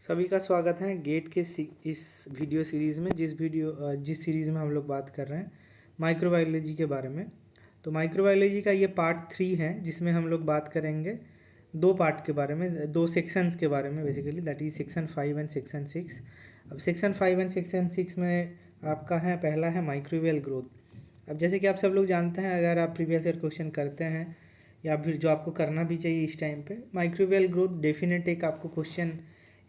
सभी का स्वागत है गेट के इस वीडियो सीरीज़ में। जिस सीरीज़ में हम लोग बात कर रहे हैं माइक्रोबायोलॉजी के बारे में। तो माइक्रोबायोलॉजी का ये पार्ट 3 है, जिसमें हम लोग बात करेंगे दो पार्ट के बारे में, दो सेक्शंस के बारे में basically, that is section 5 and section 6। अब सेक्शन 5 एंड सेक्शन 6 में आपका है, पहला है माइक्रोबियल ग्रोथ। अब जैसे कि आप सब लोग जानते हैं, अगर आप प्रीवियस ईयर क्वेश्चन करते हैं या फिर जो आपको करना भी चाहिए इस टाइम पे, माइक्रोबियल ग्रोथ डेफिनेट एक आपको क्वेश्चन,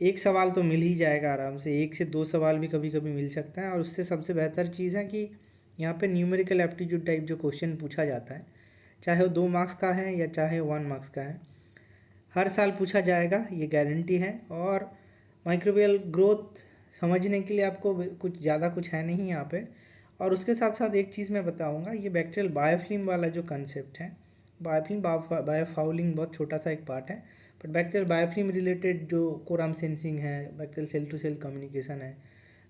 एक सवाल तो मिल ही जाएगा आराम से, एक से दो सवाल भी कभी कभी मिल सकता है। और उससे सबसे बेहतर चीज़ है कि यहाँ पे न्यूमेरिकल एप्टीट्यूड टाइप जो क्वेश्चन पूछा जाता है, चाहे वो 2 मार्क्स का है या चाहे 1 मार्क्स का है, हर साल पूछा जाएगा, ये गारंटी है। और माइक्रोबियल ग्रोथ समझने के लिए आपको कुछ ज़्यादा कुछ है नहीं यहाँ पे। और उसके साथ साथ एक चीज़ मैं बताऊँगा, ये बैक्टीरियल बायोफिल्म वाला जो कंसेप्ट है, बायोफिल्म बायोफाउलिंग बहुत छोटा सा एक पार्ट है, बट बैक्टीरियल बायोफिल्म रिलेटेड जो कोरम सेंसिंग है, bacterial cell to cell communication है,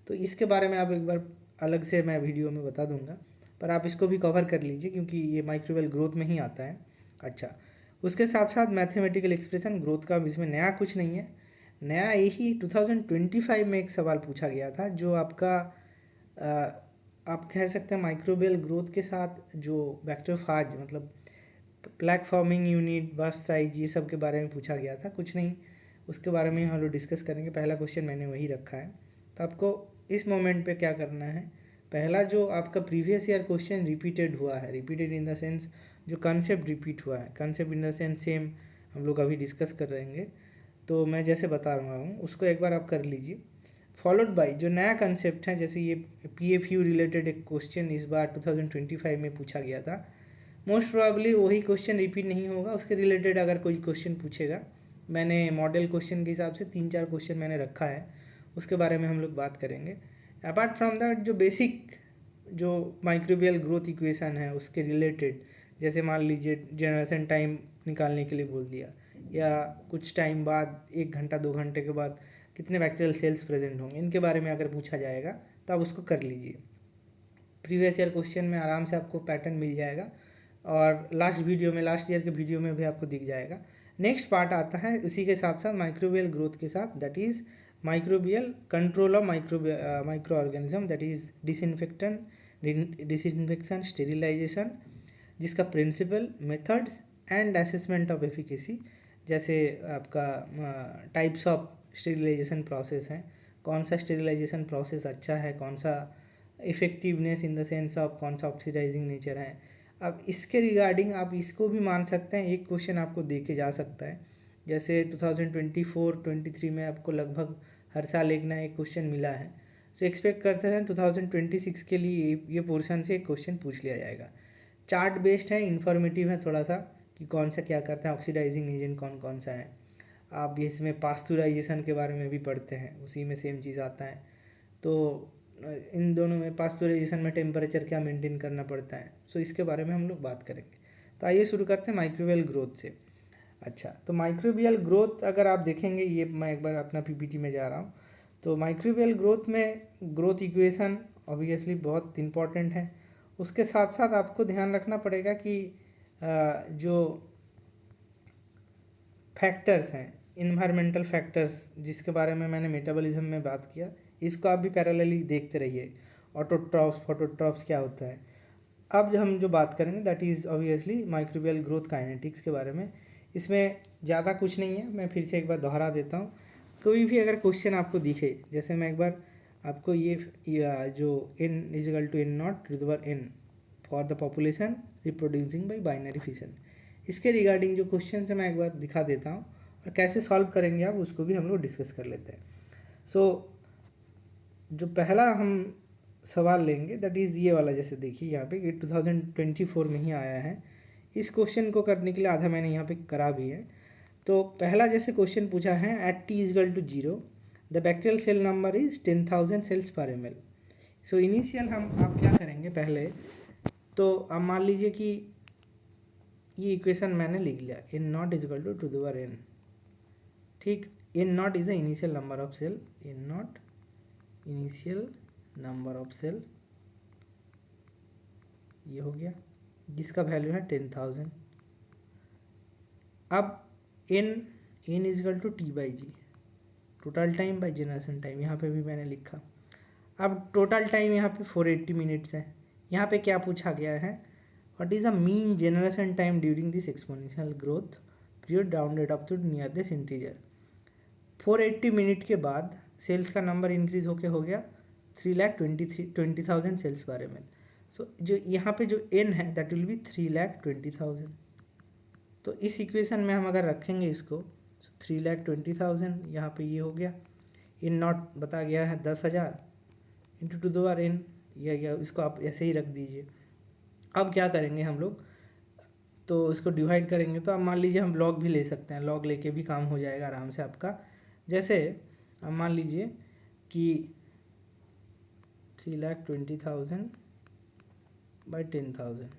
तो इसके बारे में आप एक बार अलग से मैं वीडियो में बता दूंगा, पर आप इसको भी कवर कर लीजिए क्योंकि ये माइक्रोबियल ग्रोथ में ही आता है। अच्छा, उसके साथ साथ मैथमेटिकल एक्सप्रेशन ग्रोथ का इसमें नया कुछ नहीं है। नया यही 2025 में एक सवाल पूछा गया था, जो आपका आप कह सकते हैं माइक्रोबियल ग्रोथ के साथ जो बैक्टीरियोफाज, मतलब प्लैक फॉर्मिंग यूनिट, बस साइज, ये सब के बारे में पूछा गया था। कुछ नहीं, उसके बारे में हम लोग डिस्कस करेंगे। पहला क्वेश्चन मैंने वही रखा है। तो आपको इस मोमेंट पे क्या करना है, पहला जो आपका प्रीवियस ईयर क्वेश्चन रिपीटेड हुआ है, रिपीटेड इन द सेंस जो कंसेप्ट रिपीट हुआ है, concept in the sense same हम लोग अभी डिस्कस कर रहेंगे, तो मैं जैसे बता रहा हूँ उसको एक बार आप कर लीजिए, फॉलोड बाय जो नया कंसेप्ट है। जैसे ये PFU रिलेटेड एक क्वेश्चन इस बार 2025 में पूछा गया था, मोस्ट प्रोबेबली वही क्वेश्चन रिपीट नहीं होगा, उसके रिलेटेड अगर कोई क्वेश्चन पूछेगा, मैंने मॉडल क्वेश्चन के हिसाब से 3-4 क्वेश्चन मैंने रखा है, उसके बारे में हम लोग बात करेंगे। अपार्ट फ्रॉम दैट जो बेसिक जो माइक्रोबियल ग्रोथ इक्वेशन है उसके रिलेटेड, जैसे मान लीजिए जनरेशन टाइम निकालने के लिए बोल दिया, या कुछ टाइम बाद 1 घंटा 2 घंटे के बाद कितने बैक्टीरियल सेल्स प्रेजेंट होंगे, इनके बारे में अगर पूछा जाएगा तो आप उसको कर लीजिए। प्रीवियस ईयर क्वेश्चन में आराम से आपको पैटर्न मिल जाएगा, और लास्ट ईयर के वीडियो में भी आपको दिख जाएगा। नेक्स्ट पार्ट आता है इसी के साथ साथ माइक्रोबियल ग्रोथ के साथ, that is microbial control of micro organism, that is disinfection, sterilisation, जिसका principle, methods and assessment of efficacy. जैसे आपका टाइप्स ऑफ स्टेरिलाइजेशन प्रोसेस हैं, कौन सा स्टेरिलाइजेशन प्रोसेस अच्छा है, कौन सा effectiveness in the sense of कौन सा ऑक्सीडाइजिंग नेचर है। अब इसके रिगार्डिंग आप इसको भी मान सकते हैं, एक क्वेश्चन आपको दे के जा सकता है। जैसे 2024-23 में आपको लगभग हर साल एक ना एक क्वेश्चन मिला है, तो एक्सपेक्ट करते हैं 2026 के लिए ये पोर्शन से एक क्वेश्चन पूछ लिया जाएगा। चार्ट बेस्ड है, इन्फॉर्मेटिव है थोड़ा सा, कि कौन सा क्या करता है, ऑक्सीडाइजिंग एजेंट कौन कौन सा है। आप इसमें पास्चुराइजेशन के बारे में भी पढ़ते हैं, उसी में सेम चीज़ आता है। तो इन दोनों में पास्चुराइजेशन में टेम्परेचर क्या मेंटेन करना पड़ता है, सो इसके बारे में हम लोग बात करेंगे। तो आइए शुरू करते हैं माइक्रोबियल ग्रोथ से। अच्छा, तो माइक्रोबियल ग्रोथ अगर आप देखेंगे, ये मैं एक बार अपना PPT में जा रहा हूँ, तो माइक्रोबियल ग्रोथ में ग्रोथ इक्वेशन ऑब्वियसली बहुत इंपॉर्टेंट है। उसके साथ साथ आपको ध्यान रखना पड़ेगा कि जो फैक्टर्स हैं, इन्वायरमेंटल फैक्टर्स, जिसके बारे में मैंने मेटाबॉलिज्म में बात किया, इसको आप भी पैरेलली देखते रहिए। ऑटोट्रॉफ्स, फोटोट्रॉफ्स क्या होता है। अब हम जो बात करेंगे that is obviously microbial growth kinetics के बारे में। इसमें ज़्यादा कुछ नहीं है, मैं फिर से एक बार दोहरा देता हूँ। कोई भी अगर क्वेश्चन आपको दिखे, जैसे मैं एक बार आपको ये जो n=n0 for the population reproducing by binary fission, इसके रिगार्डिंग जो क्वेश्चन है मैं एक बार दिखा देता हूँ, और कैसे सॉल्व करेंगे आप उसको भी हम लोग डिस्कस कर लेते हैं। सो जो पहला हम सवाल लेंगे दैट इज़ ये वाला। जैसे देखिए यहाँ पे ये 2024 में ही आया है। इस क्वेश्चन को करने के लिए आधा मैंने यहाँ पे करा भी है। तो पहला जैसे क्वेश्चन पूछा है, at t=0 the bacterial cell number is 10,000 cells per ml। So initial आप क्या करेंगे पहले, तो आप मान लीजिए कि ये इक्वेशन मैंने लिख लिया, n0 = n, ठीक। n0 is the initial number of cell, n0 initial number of cell, ये हो गया, जिसका वैल्यू है 10,000। अब n =t/g, total time by generation time, यहाँ पे भी मैंने लिखा। अब टोटल टाइम यहाँ पे 480 मिनट्स है। यहाँ पे क्या पूछा गया है, what is the mean generation time during this exponential growth period rounded up to nearest integer. 480 minute के बाद सेल्स का नंबर इंक्रीज होके हो गया 3,20,000 सेल्स पर एम एल। सो जो यहाँ पे जो n है दैट विल बी 3,20,000। तो इस इक्वेशन में हम अगर रखेंगे इसको 3,20,000, यहाँ पे ये हो गया, इन नॉट बता गया है 10,000 into two the power n, या इसको आप ऐसे ही रख दीजिए। अब क्या करेंगे हम लोग, तो इसको डिवाइड करेंगे। तो अब मान लीजिए हम लॉग भी ले सकते हैं, लॉग लेके भी काम हो जाएगा आराम से आपका। जैसे अब मान लीजिए कि 3,20,000 बाई 10,000,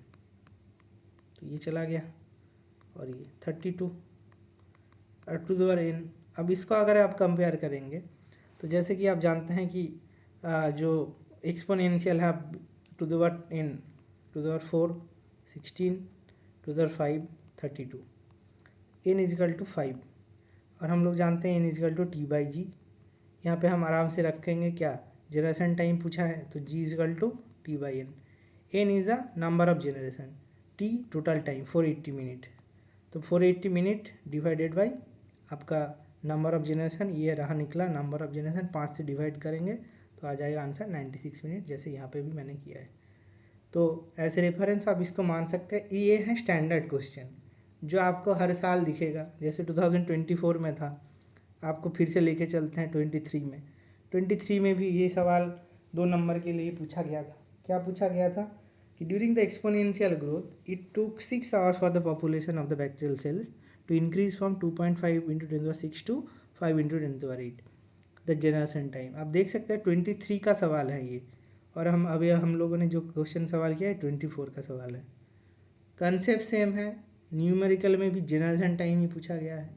तो ये चला गया, और ये 32 टू द पावर n। अब इसको अगर आप कंपेयर करेंगे तो जैसे कि आप जानते हैं कि जो एक्सपोनेंशियल है to the power n, to the power 4 16, to the power 5 32, n equal to 5, और हम लोग जानते हैं n equal to t by g. यहाँ पे हम आराम से रखेंगे क्या, जनरेशन टाइम पूछा है तो g equal to t by n। n is the number of generation, t total time 480 minute, तो 480 मिनट डिवाइडेड बाई आपका नंबर ऑफ जनरेशन, ये रहा निकला नंबर ऑफ जनरेशन, 5 से डिवाइड करेंगे तो आ जाएगा आंसर 96 मिनट, जैसे यहाँ पे भी मैंने किया है। तो एज रेफरेंस आप इसको मान सकते हैं। ये है स्टैंडर्ड क्वेश्चन जो आपको हर साल दिखेगा, जैसे 2024 में था, आपको फिर से लेके चलते हैं 23 में। 23 में भी ये सवाल 2 नंबर के लिए पूछा गया था। क्या पूछा गया था कि during the exponential growth it took 6 hours for the population of the bacterial cells to increase from 2.5 into 10⁶ to 5 into 10⁸ the generation time. आप देख सकते हैं 23 का सवाल है ये, और हम लोगों ने जो क्वेश्चन सवाल किया है 24 का सवाल है। कंसेप्ट सेम है, न्यूमेरिकल में भी जनरेशन टाइम ही पूछा गया है।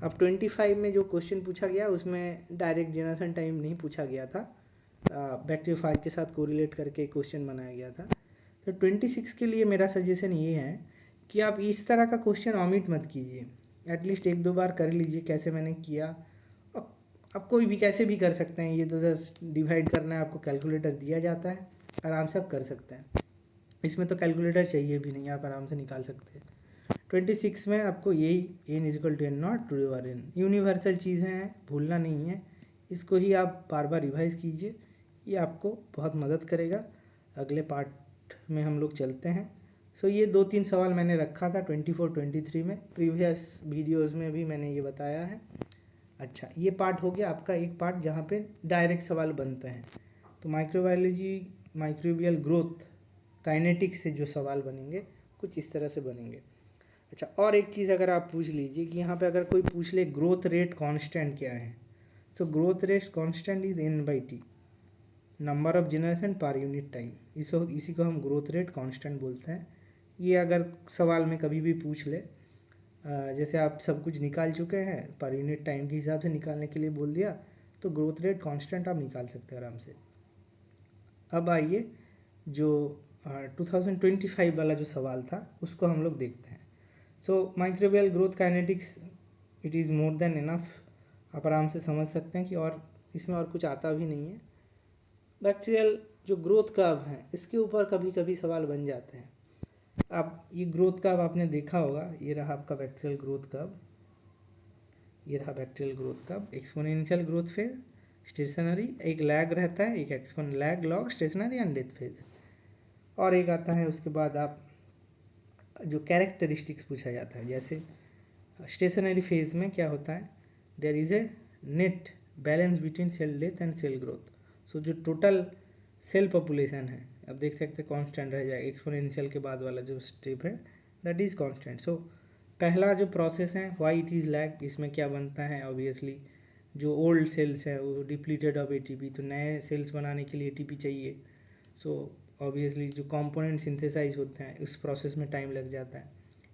अब 25 में जो क्वेश्चन पूछा गया उसमें डायरेक्ट जनरेशन टाइम नहीं पूछा गया था, बैक्टीरियोफाज के साथ कोरिलेट करके क्वेश्चन बनाया गया था। तो 26 के लिए मेरा सजेशन ये है कि आप इस तरह का क्वेश्चन ऑमिट मत कीजिए, एटलीस्ट 1-2 बार कर लीजिए कैसे मैंने किया। आप कोई भी कैसे भी कर सकते हैं, ये तो जस्ट डिवाइड करना है, आपको कैलकुलेटर दिया जाता है, आराम से आप कर सकते हैं। इसमें तो कैलकुलेटर चाहिए भी नहीं, आप आराम से निकाल सकते हैं। 26 में आपको यही n equal to n naught to the power n universal चीज़ें हैं, भूलना नहीं है, इसको ही आप बार बार रिवाइज कीजिए, ये आपको बहुत मदद करेगा। अगले पार्ट में हम लोग चलते हैं। सो ये 2-3 सवाल मैंने रखा था 24-23 में, प्रीवियस वीडियोज़ में भी मैंने ये बताया है। अच्छा, ये पार्ट हो गया आपका एक पार्ट जहाँ पे डायरेक्ट सवाल बनते हैं। तो माइक्रोबायोलॉजी, माइक्रोबियल ग्रोथ, काइनेटिक्स से जो सवाल बनेंगे कुछ इस तरह से बनेंगे। अच्छा, और एक चीज़ अगर आप पूछ लीजिए कि यहाँ पे अगर कोई पूछ ले ग्रोथ रेट कांस्टेंट क्या है, तो growth rate constant is n/t, number of generation per unit time, इसी को हम ग्रोथ रेट कांस्टेंट बोलते हैं। ये अगर सवाल में कभी भी पूछ ले, जैसे आप सब कुछ निकाल चुके हैं, पर यूनिट टाइम के हिसाब से निकालने के लिए बोल दिया, तो ग्रोथ रेट कांस्टेंट आप निकाल सकते हैं आराम से। अब आइए जो 2025 वाला जो सवाल था उसको हम लोग देखते हैं। So microbial growth kinetics, it is more than enough, आप आराम से समझ सकते हैं कि और इसमें और कुछ आता भी नहीं है। बैक्टीरियल जो ग्रोथ कर्व है इसके ऊपर कभी कभी सवाल बन जाते हैं। अब ये ग्रोथ कर्व आपने देखा होगा, ये रहा आपका बैक्टीरियल ग्रोथ कर्व, ये रहा bacterial growth curve, exponential growth phase, stationary, एक लैग रहता है, एक एक्सपोन lag, log, stationary and death phase, और एक आता है उसके बाद आप जो कैरेक्टरिस्टिक्स पूछा जाता है। जैसे स्टेशनरी फेज में क्या होता है, there is a net balance between cell death and cell growth. So जो टोटल सेल पॉपुलेशन है, अब देख सकते हैं कांस्टेंट रह जाएगा, एक्सपोनेंशियल के बाद वाला जो स्टेप है दैट इज़ कांस्टेंट। सो पहला जो प्रोसेस है व्हाई इट इज़ लैग, इसमें क्या बनता है, ऑब्वियसली जो ओल्ड सेल्स है वो डिप्लीटेड ऑफ एटीपी, तो नए सेल्स बनाने के लिए एटीपी चाहिए। सो ऑब्वियसली जो कंपोनेंट सिंथेसाइज होते हैं उस प्रोसेस में टाइम लग जाता है।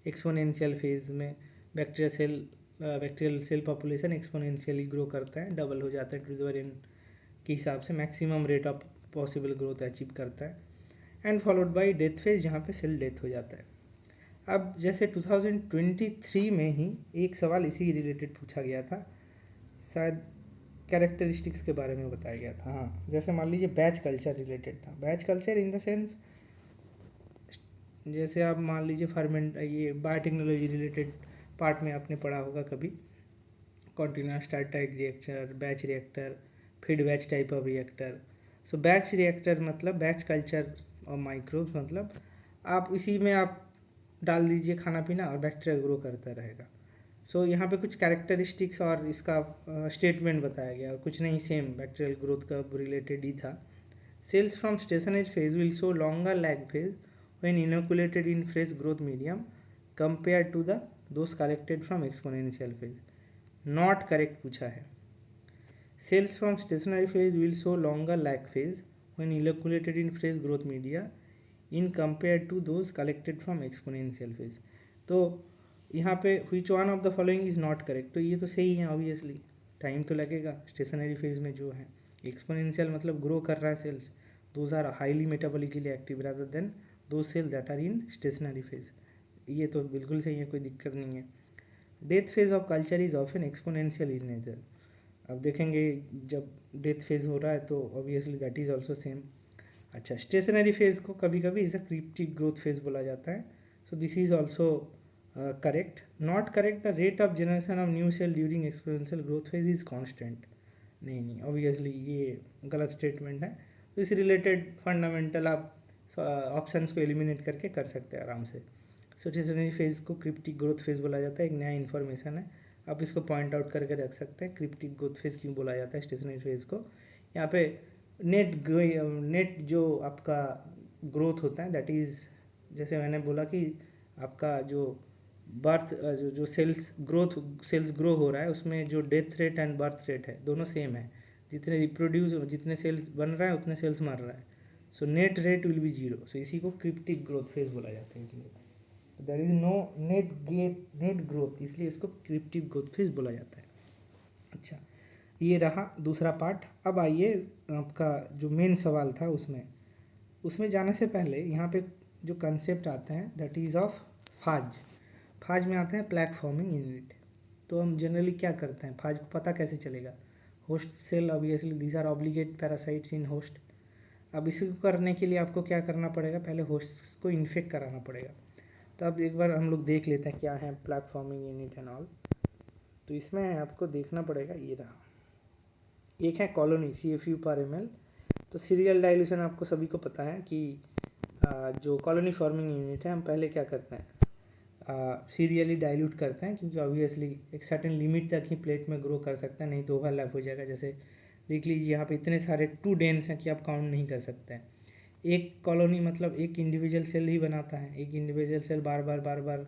एक्सपोनेंशियल फेज में bacterial cell population exponentially grow करता है, डबल हो जाता है टू द पावर n के हिसाब से, maximum rate of possible growth achieve करता है। And followed by death phase जहाँ पे सेल डेथ हो जाता है। अब जैसे 2023 में ही एक सवाल इसी रिलेटेड पूछा गया था, शायद कैरेक्टरिस्टिक्स के बारे में बताया गया था। हाँ, जैसे मान लीजिए बैच कल्चर रिलेटेड था। Batch culture in the sense, जैसे आप मान लीजिए फर्मेंट, ये बायोटेक्नोलॉजी रिलेटेड पार्ट में आपने पढ़ा होगा कभी, कॉन्टिन्यूस स्टार्टाइट reactor, batch reactor, feed batch type of reactor. So batch reactor मतलब बैच कल्चर और माइक्रोब्स, मतलब आप इसी में आप डाल दीजिए खाना पीना और बैक्टीरिया ग्रो करता रहेगा। सो यहाँ पे कुछ कैरेक्टरिस्टिक्स और इसका स्टेटमेंट बताया गया, और कुछ नहीं, सेम बैक्टीरियल ग्रोथ का रिलेटेड ही था। Cells from stationary phase will show longer lag phase when inoculated in fresh growth medium compare to the those collected from exponential phase. Not correct पूछा है। Cells from stationary phase will show longer lag phase when inoculated in fresh growth media in compare to those collected from exponential phase. तो यहाँ पे which one of the following is not correct, तो ये तो सही है obviously, time तो लगेगा स्टेशनरी फेज में जो है। एक्सपोनेंशियल मतलब ग्रो कर रहा है cells, those are highly metabolically active rather than दो cells that are in stationary phase. ये तो बिल्कुल सही है, कोई दिक्कत नहीं है। Death phase of culture is often exponential in nature. अब देखेंगे जब डेथ फेज हो रहा है तो obviously that is also same. अच्छा, स्टेशनरी फेज को कभी कभी इसे क्रिप्टिक ग्रोथ फेज बोला जाता है। So this is also correct. Not correct, the rate of generation of new cell during exponential growth phase is constant. नहीं, ऑब्वियसली ये गलत स्टेटमेंट है। तो इस रिलेटेड फंडामेंटल आप ऑप्शंस को एलिमिनेट करके कर सकते हैं आराम से। सो स्टेशनरी फेज को क्रिप्टिक ग्रोथ फेज बोला जाता है, एक नया इन्फॉर्मेशन है, आप इसको पॉइंट आउट करके रख सकते हैं। क्रिप्टिक ग्रोथ फेज क्यों बोला जाता है स्टेशनरी फेज को। यहाँ पे नेट जो आपका ग्रोथ होता है दैट इज़, जैसे मैंने बोला कि आपका जो बर्थ जो सेल्स ग्रो हो रहा है उसमें जो death rate and birth rate है दोनों सेम है। जितने सेल्स बन रहा है उतने सेल्स मर रहा है। So net rate will be zero. So इसी को क्रिप्टिक ग्रोथ फेज बोला जाता है। इसलिए there is no net growth, इसलिए इसको क्रिप्टिक ग्रोथ फेज बोला जाता है। अच्छा, ये रहा दूसरा पार्ट। अब आइए आपका जो मेन सवाल था उसमें जाने से पहले यहाँ पे जो कंसेप्ट आता है दैट इज़ ऑफ फाज में आता है प्लैक फॉर्मिंग यूनिट। तो हम जनरली क्या करते हैं, फाज को पता कैसे चलेगा। Host cell obviously these are obligate parasites in host. अब इसको करने के लिए आपको क्या करना पड़ेगा, पहले होस्ट को इन्फेक्ट कराना पड़ेगा। तो अब एक बार हम लोग देख लेते हैं क्या है plaque forming unit and all. तो इसमें आपको देखना पड़ेगा, ये रहा, एक है कॉलोनी CFU पर ml। तो सीरियल डाइल्यूशन आपको सभी को पता है कि जो कॉलोनी फॉर्मिंग यूनिट है हम पहले क्या करते हैं, सीरियली डाइल्यूट करते हैं, क्योंकि ऑब्वियसली एक सर्टेन लिमिट तक ही प्लेट में ग्रो कर सकता है, नहीं तो ओवरलैप हो जाएगा। जैसे देख लीजिए यहाँ पे इतने सारे 2 डेंस हैं कि आप काउंट नहीं कर सकते हैं। एक कॉलोनी मतलब एक इंडिविजुअल सेल ही बनाता है। एक इंडिविजुअल सेल बार बार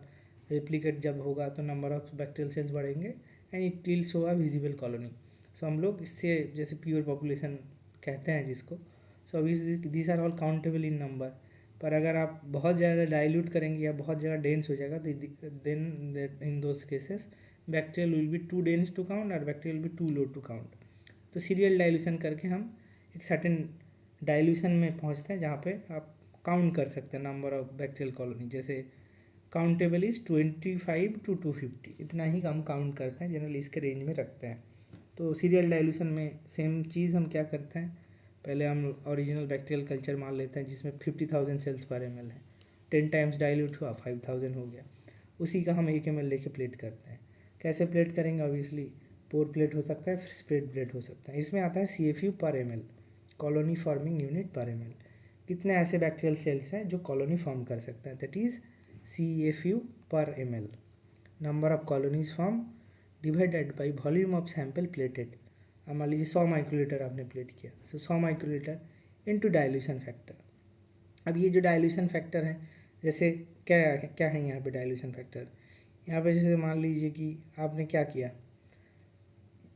रेप्लिकेट जब होगा तो नंबर ऑफ बैक्टीरियल सेल्स बढ़ेंगे and it will show a visible colony. So हम लोग इससे जैसे प्योर पॉपुलेशन कहते हैं जिसको, so this are all countable in number. पर अगर आप बहुत ज़्यादा डाइल्यूट करेंगे या बहुत ज़्यादा डेंस हो जाएगा then in those cases bacterial will be too dense to count और bacterial will be too low to count. तो सीरियल डाइल्यूशन करके हम एक सर्टेन डाइल्यूशन में पहुंचते हैं जहाँ पे आप काउंट कर सकते हैं नंबर ऑफ बैक्टीरियल कॉलोनी। जैसे काउंटेबल इज़ 25 to 250, इतना ही हम काउंट करते हैं, जनरली इसके रेंज में रखते हैं। तो सीरियल डाइल्यूशन में सेम चीज़ हम क्या करते हैं, पहले हम ओरिजिनल बैक्टीरियल कल्चर मान लेते हैं जिसमें 50,000 सेल्स पर ml है। 10 टाइम्स डाइल्यूट हुआ 5,000 हो गया, उसी का हम 1 ml लेके प्लेट करते हैं। कैसे प्लेट करेंगे, ऑब्वियसली पोर प्लेट हो सकता है, फिर स्प्रेड प्लेट हो सकता है। इसमें आता है CFU पर ml, कॉलोनी फॉर्मिंग यूनिट पर ml। कितने ऐसे बैक्टीरियल सेल्स हैं जो कॉलोनी फॉर्म कर सकते हैं, दैट इज़ CFU पर ml। Number of colonies form divided by volume of sample plated. अब मान लीजिए 100 माइक्रोलीटर आपने प्लेट किया, सो 100 माइक्रोलीटर इंटू डाइल्यूशन फैक्टर। अब ये जो डाइल्यूशन फैक्टर है, जैसे क्या है यहाँ पे डाइल्यूशन फैक्टर, यहाँ पे जैसे मान लीजिए कि आपने क्या किया,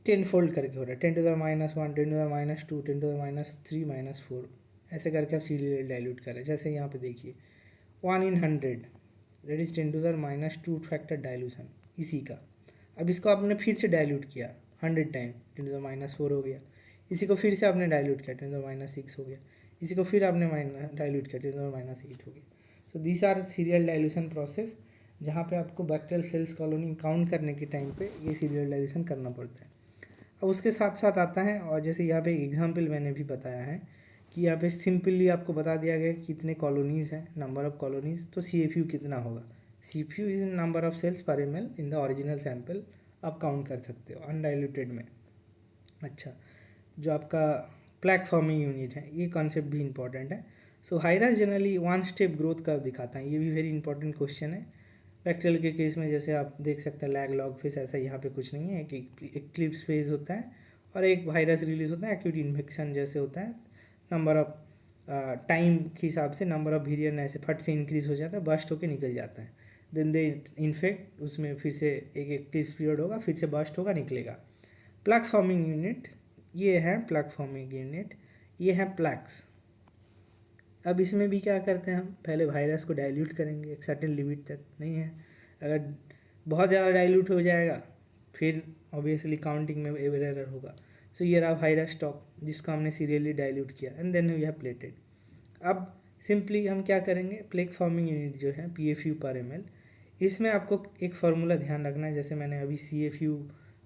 10 फोल्ड करके हो रहा है, 10⁻⁻1, 10⁻2, 10⁻3 -4, ऐसे करके आप सीरियल डाइल्यूट कर रहे हैं। जैसे यहाँ पे देखिए 1 in 100 that is 10⁻2 factor dilution इसी का। अब इसको आपने फिर से डाइल्यूट किया 100 टाइम, 10⁻4 हो गया। इसी को फिर से आपने डाइल्यूट किया 10⁻6 हो गया। इसी को फिर आपने डाइल्यूट किया 10⁻8 हो गया। So this are serial dilution process, जहाँ पे आपको बैक्टीरियल सेल्स कॉलोनी काउंट करने के टाइम पे ये सीरियल डाइल्यूशन करना पड़ता है। अब उसके साथ साथ आता है, और जैसे यहाँ पे एग्जाम्पल मैंने भी बताया है कि यहाँ पे सिंपली आपको बता दिया गया कि कितने कॉलोनीज़ हैं, नंबर ऑफ़ कॉलोनीज़, तो CFU कितना होगा। CFU is number of cells per ml in the original sample, आप काउंट कर सकते हो अनडाइल्यूटेड में। अच्छा, जो आपका प्लैक फॉर्मिंग यूनिट है, ये कॉन्सेप्ट भी इंपॉर्टेंट है। सो हाइरास generally one step growth curve दिखाता है, ये भी वेरी इंपॉर्टेंट क्वेश्चन है। बैक्टीरियल के केस में जैसे आप देख सकते हैं लैग लॉग फेज, ऐसा यहाँ पे कुछ नहीं है, एक एक्लिप्स फेज होता है और एक वायरस रिलीज होता है, एक्यूट इन्फेक्शन जैसे होता है। नंबर ऑफ टाइम के हिसाब से नंबर ऑफ वेरिएंट ऐसे फट से इंक्रीज हो जाता है, बस्ट होकर निकल जाता है, देन दे इन्फेक्ट, उसमें फिर से एक एक्टिव पीरियड होगा, फिर से बस्ट होगा, निकलेगा। प्लैक फॉर्मिंग यूनिट, ये है प्लैक फॉर्मिंग यूनिट, ये है प्लैक्स। अब इसमें भी क्या करते हैं हम, पहले वायरस को डाइल्यूट करेंगे एक सर्टेन लिमिट तक, नहीं है अगर बहुत ज़्यादा डाइल्यूट हो जाएगा फिर ऑब्वियसली काउंटिंग में एरर होगा। सो ये रहा वायरस स्टॉक जिसको हमने सीरियली डाइल्यूट किया and then we have plated. अब सिंपली हम क्या करेंगे, प्लेक फॉर्मिंग यूनिट जो है PFU पर ml, इसमें आपको एक फार्मूला ध्यान रखना है, जैसे मैंने अभी CFU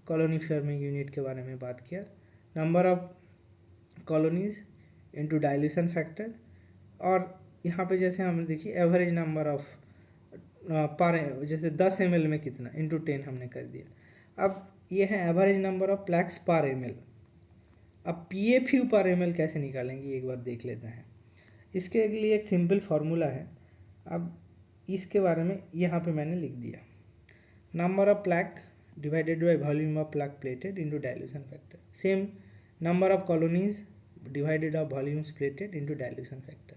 कॉलोनी फॉर्मिंग यूनिट के बारे में बात किया, number of colonies into dilution factor, और यहाँ पे जैसे हमने देखिए एवरेज नंबर ऑफ पर, जैसे 10 ml में कितना इंटू 10 हमने कर दिया। अब ये है एवरेज नंबर ऑफ प्लैक्स पर ml। अब PFU पर ml कैसे निकालेंगे एक बार देख लेते हैं। इसके लिए एक सिंपल फार्मूला है, अब इसके बारे में यहाँ पे मैंने लिख दिया, number of plaque divided by volume of plaque plated into dilution factor, same number of colonies divided of volumes plated into dilution factor.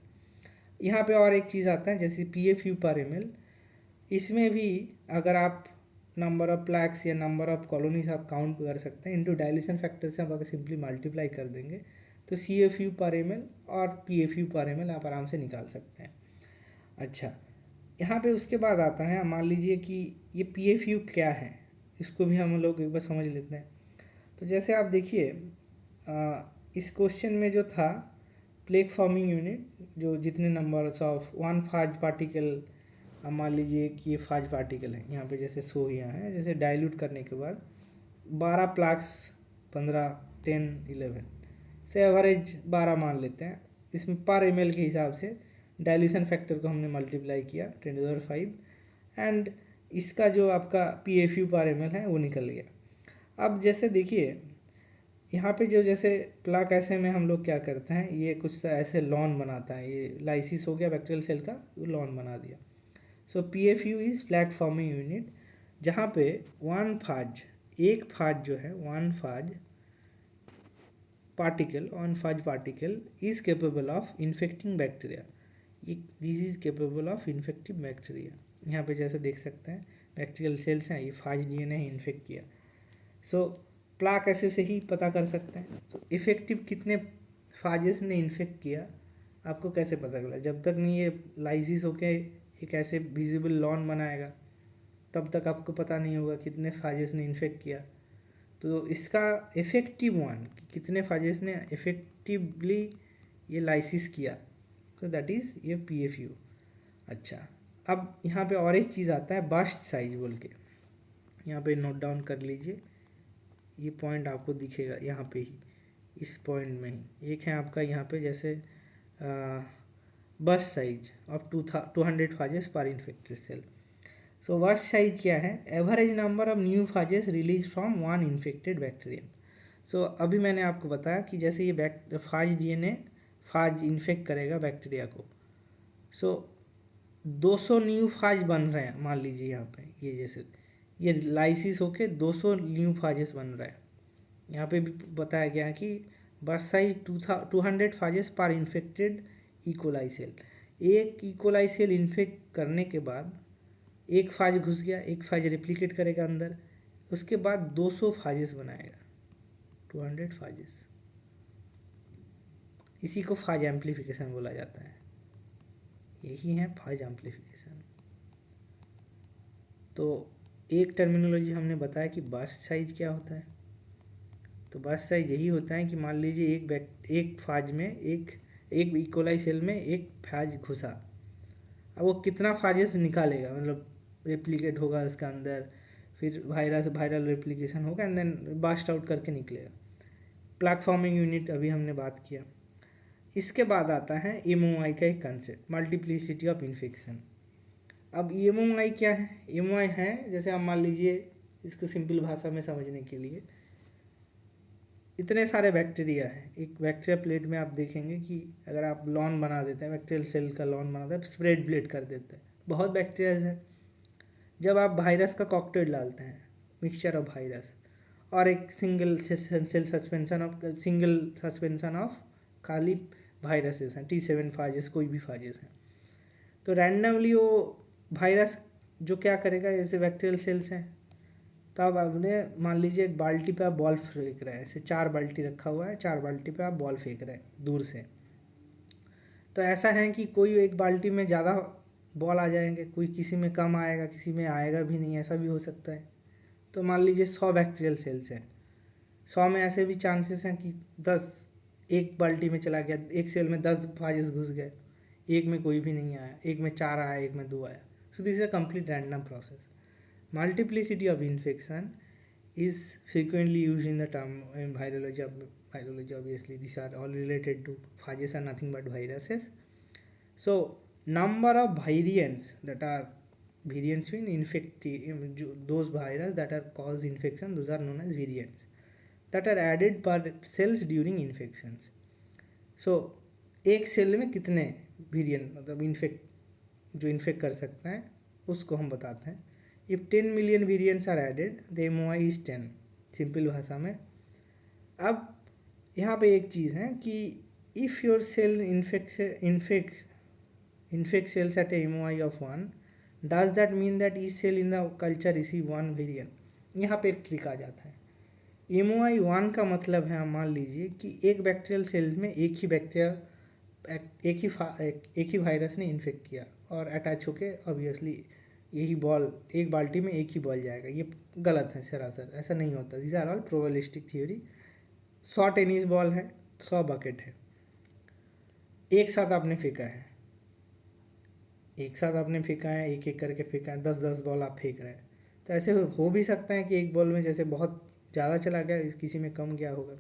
यहाँ पे और एक चीज़ आता है जैसे PFU पर ml, इसमें भी अगर आप नंबर ऑफ प्लैक्स या नंबर ऑफ कॉलोनीज आप काउंट कर सकते हैं, इंटू डाइल्यूशन फैक्टर से आप अगर सिंपली मल्टीप्लाई कर देंगे तो CFU पर ml और PFU पर ml आप आराम से निकाल सकते हैं। अच्छा, यहाँ पे उसके बाद आता है, मान लीजिए कि ये PFU क्या है, इसको भी हम लोग एक बार समझ लेते हैं। तो जैसे आप देखिए इस क्वेश्चन में जो था प्लेक फॉर्मिंग यूनिट, जो जितने numbers of one phage particle, मान लीजिए कि ये फाज पार्टिकल है, यहाँ पे जैसे शो यहाँ है, जैसे डाइल्यूट करने के बाद 12 प्लस 15 10 11 से एवरेज 12 मान लेते हैं, इसमें पर ml के हिसाब से डाइल्यूशन फैक्टर को हमने मल्टीप्लाई किया 10⁵ एंड इसका जो आपका PFU पर ml है वो निकल गया। अब जैसे देखिए यहाँ पे जो जैसे प्लाक ऐसे में हम लोग क्या करते हैं, ये कुछ ऐसे लॉन बनाता है, ये लाइसिस हो गया बैक्टीरियल सेल का, लॉन बना दिया। So PFU is plaque forming unit, जहाँ पे वन फाज, एक फाज जो है, one phage particle is capable of infecting bacteria, ये this is capable of infective bacteria. यहाँ पे जैसे देख सकते हैं बैक्टीरियल सेल्स हैं, ये फाज DNA इन्फेक्ट किया। सो प्लाक ऐसे से ही पता कर सकते हैं। तो इफ़ेक्टिव कितने फाजेस ने इन्फेक्ट किया आपको कैसे पता चला, जब तक नहीं ये लाइसिस होके एक ऐसे विजिबल लॉन बनाएगा तब तक आपको पता नहीं होगा कितने फाजेस ने इन्फेक्ट किया। तो इसका इफ़ेक्टिव वन, कितने फाजेस ने इफ़ेक्टिवली ये लाइसिस किया, तो दैट इज़ ये PFU। अच्छा, अब यहाँ पे और एक चीज़ आता है बस्ट साइज बोल के, यहाँ पे नोट डाउन कर लीजिए, ये पॉइंट आपको दिखेगा यहाँ पे ही, इस पॉइंट में ही एक है आपका यहाँ पे जैसे bast size of 200 phages per infected cell. So burst size क्या है, average number of new phages release from one infected bacterium. So अभी मैंने आपको बताया कि जैसे ये फाज DNA फाज इन्फेक्ट करेगा बैक्टीरिया को, सो 200 न्यू फाज बन रहे हैं, मान लीजिए यहाँ पे ये जैसे ये लाइसिस होके 200 न्यू फाजेस बन रहा है। यहाँ पे भी बताया गया है कि बस size 200 phages per infected E coli cell, एक इकोलाई सेल इन्फेक्ट करने के बाद एक फाज घुस गया, एक फाज रेप्लिकेट करेगा अंदर, उसके बाद 200 फाजेस बनाएगा, 200 फाजेस, इसी को फाज एम्प्लीफिकेशन बोला जाता है, यही है फाज एम्प्लीफिकेशन। तो एक टर्मिनोलॉजी हमने बताया कि बस्ट साइज क्या होता है, तो बस्ट साइज यही होता है कि मान लीजिए एक फाज में एक इकोलाई सेल में एक फाज घुसा, अब वो कितना फाजेस निकालेगा, मतलब रेप्लिकेट होगा उसका अंदर, फिर वायरल रेप्लिकेशन होगा एंड देन बास्ट आउट करके निकलेगा। प्लेटफॉर्मिंग यूनिट अभी हमने बात किया। इसके बाद आता है एमओआई का एक कंसेप्ट, मल्टीप्लिसिटी ऑफ इन्फेक्शन। अब एमओआई क्या है? एमओआई है, जैसे आप मान लीजिए, इसको सिंपल भाषा में समझने के लिए, इतने सारे बैक्टीरिया हैं। एक बैक्टीरिया प्लेट में आप देखेंगे कि अगर आप लॉन बना देते हैं, बैक्टीरियल सेल का लॉन बनाते हैं, स्प्रेड प्लेट कर देते हैं, बहुत बैक्टीरिया है। जब आप वायरस का कॉकटेल डालते हैं, मिक्सचर ऑफ वायरस और एक सिंगल सस्पेंशन ऑफ खाली वायरसेस हैं, T7 फाजेस, कोई भी फाजेस हैं, तो रैंडमली वो वायरस जो क्या करेगा, जैसे बैक्टीरियल सेल्स हैं, तो अब आपने मान लीजिए एक बाल्टी पे आप बॉल फेंक रहे हैं, ऐसे 4 बाल्टी रखा हुआ है, 4 बाल्टी पे आप बॉल फेंक रहे हैं दूर से। तो ऐसा है कि कोई एक बाल्टी में ज़्यादा बॉल आ जाएंगे, कोई किसी में कम आएगा, किसी में आएगा भी नहीं, ऐसा भी हो सकता है। तो मान लीजिए 100 बैक्टीरियल सेल्स हैं, 100 में ऐसे भी चांसेस हैं कि 10 एक बाल्टी में चला गया, एक सेल में 10 फाजेस घुस गए, एक में कोई भी नहीं आया, एक में 4 आया, एक में 2 आया। सो this is a complete random process. Multiplicity of infection is frequently used in the term in virology. Obviously, these are all related to phages are nothing but viruses. So, number of variants that are variants mean those virus that are cause infection, those are known as variants that are added per cells during infections. So, एक cell में कितने variant मतलब जो infect कर सकते हैं उसको हम बताते हैं। If 10 million variants are added, the MOI is 10, simple भाषा में। अब यहाँ पे एक चीज़ है कि if your cell infect cells at a MOI of 1, does that mean that each cell in the culture receive one variant? यहाँ पे एक ट्रिक आ जाता है। MOI 1 का मतलब है, मान लीजिए कि एक बैक्टीरियल सेल में एक ही बैक्टीरिया एक ही वायरस ने इन्फेक्ट किया और अटैच होके ऑब्वियसली यही बॉल एक बाल्टी में एक ही बॉल जाएगा। ये गलत है सरासर, ऐसा नहीं होता। This are all probabilistic theory. 100 tennis ball है, 100 बकेट है, एक साथ आपने फेंका है, एक एक करके फेंका है, 10-10 बॉल आप फेंक रहे हैं। तो ऐसे हो भी सकता है कि एक बॉल में जैसे बहुत ज़्यादा चला गया, किसी में कम गया होगा।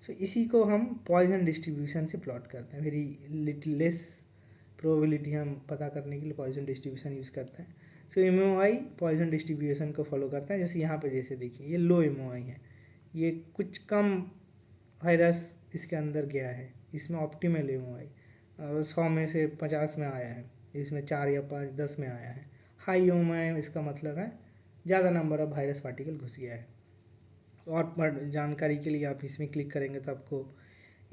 सो इसी को हम पॉइजन डिस्ट्रीब्यूशन से प्लॉट करते हैं। वेरी लिटिल लेस प्रोबेबिलिटी हम पता करने के लिए पॉइजन डिस्ट्रीब्यूशन यूज़ करते हैं। सो एमओआई पॉइजन डिस्ट्रीब्यूशन को फॉलो करता है। जैसे यहाँ पे जैसे देखिए, ये लो एमओआई है, ये कुछ कम वायरस इसके अंदर गया है, इसमें ऑप्टिमल एमओआई 100 में से 50 में आया है, इसमें 4 या 5 10 में आया है। हाई एमओआई इसका मतलब है ज़्यादा नंबर ऑफ वायरस पार्टिकल घुस गया है। और जानकारी के लिए आप इसमें क्लिक करेंगे तो आपको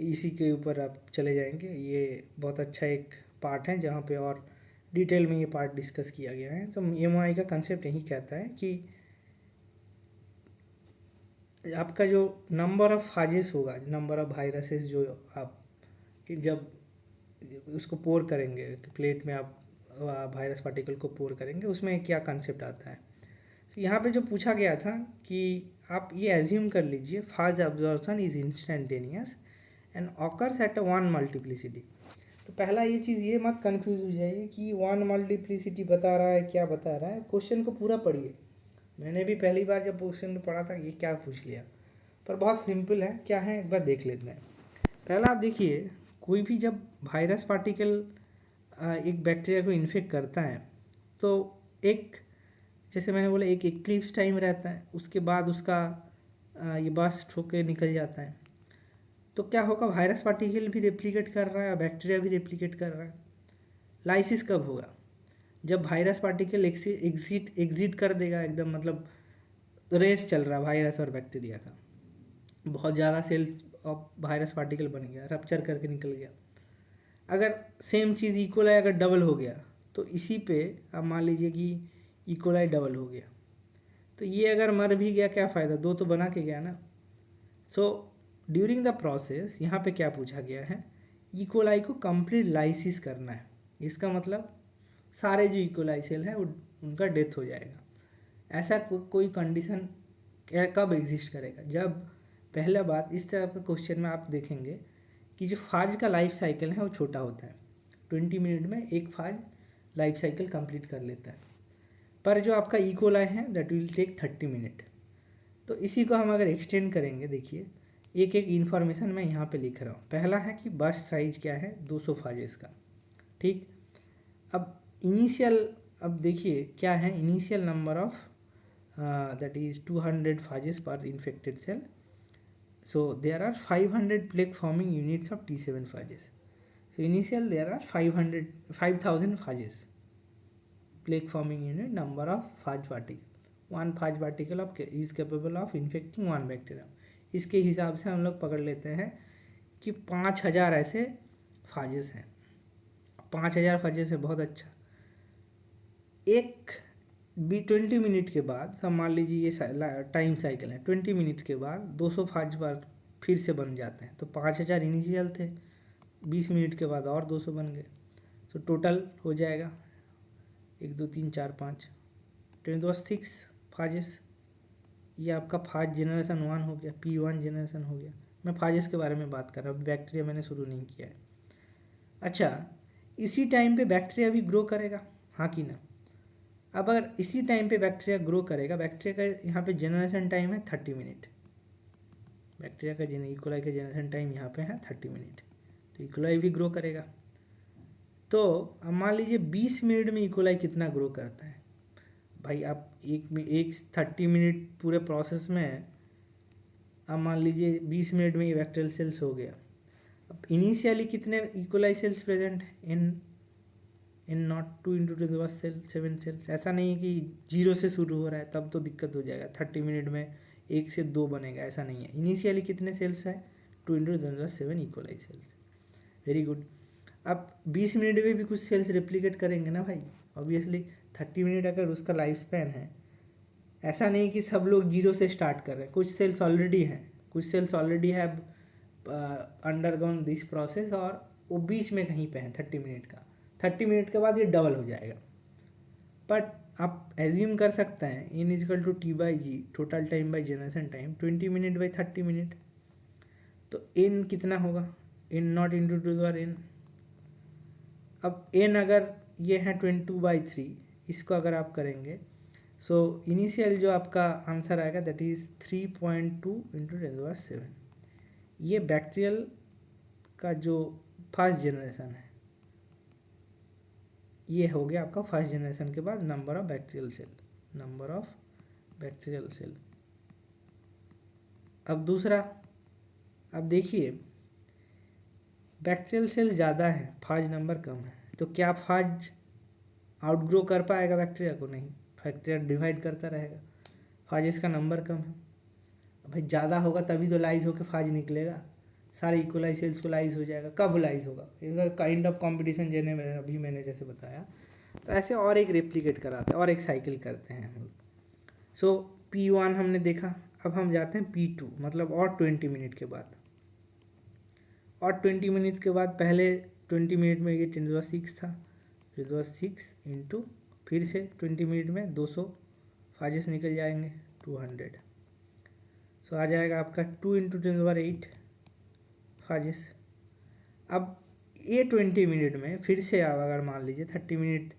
इसी के ऊपर आप चले जाएंगे। ये बहुत अच्छा एक पार्ट है जहाँ पे और डिटेल में ये पार्ट डिस्कस किया गया है। तो एमओआई का कंसेप्ट यही कहता है कि आपका जो नंबर ऑफ फाजेस होगा, नंबर ऑफ वायरसेस जो आप जब उसको पोर करेंगे प्लेट में, आप वायरस पार्टिकल को पोर करेंगे, उसमें क्या कंसेप्ट आता है। तो यहाँ पे जो पूछा गया था कि आप ये एज्यूम कर लीजिए phage absorption is instantaneous and occurs at 1 multiplicity. तो पहला ये चीज़ ये मत कंफ्यूज हो जाइए कि 1 मल्टीप्लिसिटी बता रहा है, क्या बता रहा है। क्वेश्चन को पूरा पढ़िए। मैंने भी पहली बार जब क्वेश्चन पढ़ा था ये क्या पूछ लिया, पर बहुत सिंपल है। क्या है एक बार देख लेते हैं। पहला आप देखिए, कोई भी जब वायरस पार्टिकल एक बैक्टीरिया को इन्फेक्ट करता है तो एक, जैसे मैंने बोला, एक एक्लिप्स टाइम रहता है, उसके बाद उसका ये बस्ट होकर निकल जाता है। तो क्या होगा, वायरस पार्टिकल भी रेप्लिकेट कर रहा है और बैक्टीरिया भी रेप्लिकेट कर रहा है। लाइसिस कब होगा, जब वायरस पार्टिकल एग्जिट कर देगा एकदम, मतलब रेस चल रहा है वायरस और बैक्टीरिया का, बहुत ज़्यादा सेल ऑफ वायरस पार्टिकल बन गया, रप्चर करके निकल गया। अगर सेम चीज़ इकोलाई अगर डबल हो गया तो इसी पे आप मान लीजिए कि इकोलाई डबल हो गया, तो ये अगर मर भी गया क्या फ़ायदा, 2 तो बना के गया ना। सो ड्यूरिंग द प्रोसेस यहाँ पे क्या पूछा गया है, इकोलाई को कंप्लीट लाइसिस करना है। इसका मतलब सारे जो इकोलाई सेल हैं उनका डेथ हो जाएगा। ऐसा कोई कंडीशन कब एग्जिस्ट करेगा, जब पहला बात इस तरह के क्वेश्चन में आप देखेंगे कि जो फाज का लाइफ साइकिल है वो छोटा होता है। 20 मिनट में एक फाज लाइफ साइकिल कंप्लीट कर लेता है। पर जो आपका इकोलाई है दैट विल टेक 30 मिनट। तो इसी को हम अगर एक्सटेंड करेंगे, देखिए एक एक इन्फॉर्मेशन मैं यहाँ पे लिख रहा हूँ। पहला है कि बस्ट साइज क्या है, 200 फाजेस का, ठीक। अब इनिशियल, अब देखिए क्या है, initial number of that is 200 phages per infected cell. So there are 500 plaque forming units of T7 phages. So initial there are 5,000 phages. Plaque forming unit, number of phage particle. One phage particle is capable of infecting one bacteria. इसके हिसाब से हम लोग पकड़ लेते हैं कि 5,000 ऐसे फाजेस हैं। 5,000 फाजेस है, बहुत अच्छा। एक 20 मिनट के बाद हम मान लीजिए ये टाइम साइकिल है, 20 मिनट के बाद 200 फाज बार फिर से बन जाते हैं। तो 5,000 इनिशियल थे, 20 मिनट के बाद और 200 बन गए। तो टोटल हो जाएगा 1 2 3 4 5 6 फाजेस। ये आपका फाज जनरेशन 1 हो गया, P1 जनरेशन हो गया। मैं फाजेस के बारे में बात कर रहा हूँ, बैक्टीरिया मैंने शुरू नहीं किया है। अच्छा, इसी टाइम पे बैक्टीरिया भी ग्रो करेगा, हाँ कि ना। अब अगर इसी टाइम पे बैक्टीरिया ग्रो करेगा, बैक्टीरिया का यहाँ पे जनरेशन टाइम है 30 मिनट। बैक्टीरिया का इकोलाई का जनरेशन टाइम यहाँ पे है 30 मिनट। तो इकोलाई भी ग्रो करेगा। तो अब मान लीजिए 20 मिनट में इकोलाई कितना ग्रो करता है भाई। आप एक 30 मिनट पूरे प्रोसेस में, अब मान लीजिए 20 मिनट में ये बैक्टीरियल सेल्स हो गया। अब इनिशियली कितने इकोलाई सेल्स प्रेजेंट है, इन नॉट 2 इंटू 7 सेल्स। ऐसा नहीं है कि 0 से शुरू हो रहा है तब तो दिक्कत हो जाएगा, 30 मिनट में 1 से 2 बनेगा, ऐसा नहीं है। इनिशियली कितने सेल्स है, 2 into 7 E coli sales. Very good. अब 20 मिनट में भी कुछ सेल्स रेप्लिकेट करेंगे ना भाई, ऑब्वियसली। 30 मिनट अगर उसका लाइफ स्पैन है, ऐसा नहीं कि सब लोग 0 से स्टार्ट कर रहे हैं। कुछ सेल्स ऑलरेडी हैं, कुछ cells already have undergone this process, और वो बीच में कहीं पे है 30 मिनट का। 30 मिनट के बाद ये डबल हो जाएगा। बट आप एज्यूम कर सकते हैं n is equal to t by g, total time by generation time, 20 minute by 30 minute. तो एन कितना होगा, n naught into two the n. अब एन अगर ये है 22/3, इसको अगर आप करेंगे, सो इनिशियल जो आपका आंसर आएगा दैट इज़ 3.2 इंटू 10⁻⁷। ये बैक्टीरियल का जो फर्स्ट जनरेशन है, ये हो गया आपका फर्स्ट जनरेशन के बाद number of bacterial cell, number of bacterial cell. अब दूसरा, अब देखिए बैक्टीरियल सेल ज़्यादा है, फाज नंबर कम है, तो क्या फाज आउटग्रो कर पाएगा बैक्टीरिया को? नहीं, बैक्टीरिया डिवाइड करता रहेगा। फाजेस का नंबर कम है भाई, ज़्यादा होगा तभी तो लाइज होकर फाज निकलेगा। सारे इकोलाई सेल्स को लाइज हो जाएगा। कब लाइज होगा, काइंड ऑफ कंपटीशन जेने में अभी मैंने जैसे बताया। तो ऐसे और एक रेप्लिकेट कराते हैं और एक साइकिल करते हैं हम लोग। सो P1 हमने देखा, अब हम जाते हैं P2, मतलब और 20 मिनट के बाद। और 20 मिनट के बाद पहले 20 मिनट में ये 10⁻⁶ था, 10⁻⁶ इंटू फिर से 20 मिनट में 200 फाजेस निकल जाएंगे, 200। सो आ जाएगा आपका 2 इंटू 10⁻8 फाजेस। अब ये 20 मिनट में फिर से आप अगर मान लीजिए 30 मिनट,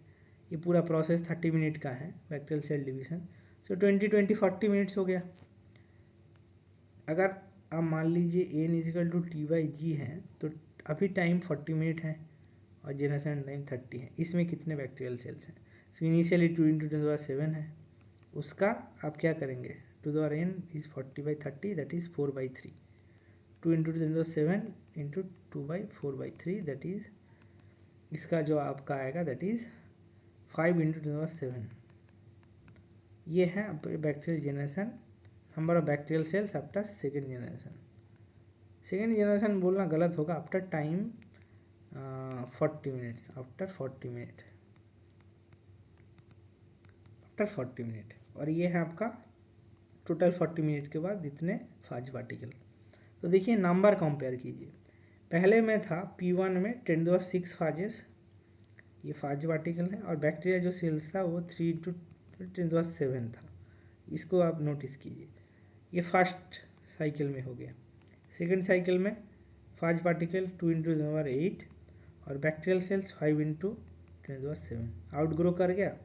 ये पूरा प्रोसेस 30 मिनट का है बैक्टीरियल सेल डिवीज़न। सो 40 मिनट्स हो गया। अगर आप मान लीजिए n इजिकल टू T/G है, तो अभी टाइम 40 मिनट है और जनरेशन टाइम 30 है। इसमें कितने बैक्टीरियल सेल्स हैं? सो इनिशियली 2 इंटू 10⁻⁷ है, उसका आप क्या करेंगे, to the n is 40/30 that is 4/3। 2 into 10⁻⁷ into 2/4/3 that is, इसका जो आपका आएगा दैट इज़ 5 इंटू 10⁻⁷। ये है bacterial generation, number of bacterial sales after second generation. Second generation बोलना गलत होगा, after time 40 minutes, after 40 minute, after 40 minute. और ये है आपका टोटल 40 मिनट के बाद इतने फाज पार्टिकल। तो देखिए नंबर कंपेयर कीजिए, पहले में था P1 में 10⁻⁶ फाजेस, ये फाज पार्टिकल है, और बैक्टीरिया जो सेल्स था वो 3 इंटू 10⁻⁷ था। इसको आप नोटिस कीजिए, ये फर्स्ट साइकिल में हो गया। सेकेंड साइकिल में फाज पार्टिकल 2 इंटू 10⁻8 और बैक्टीरियल सेल्स 5 इंटू 10⁻⁷, आउटग्रो कर गया।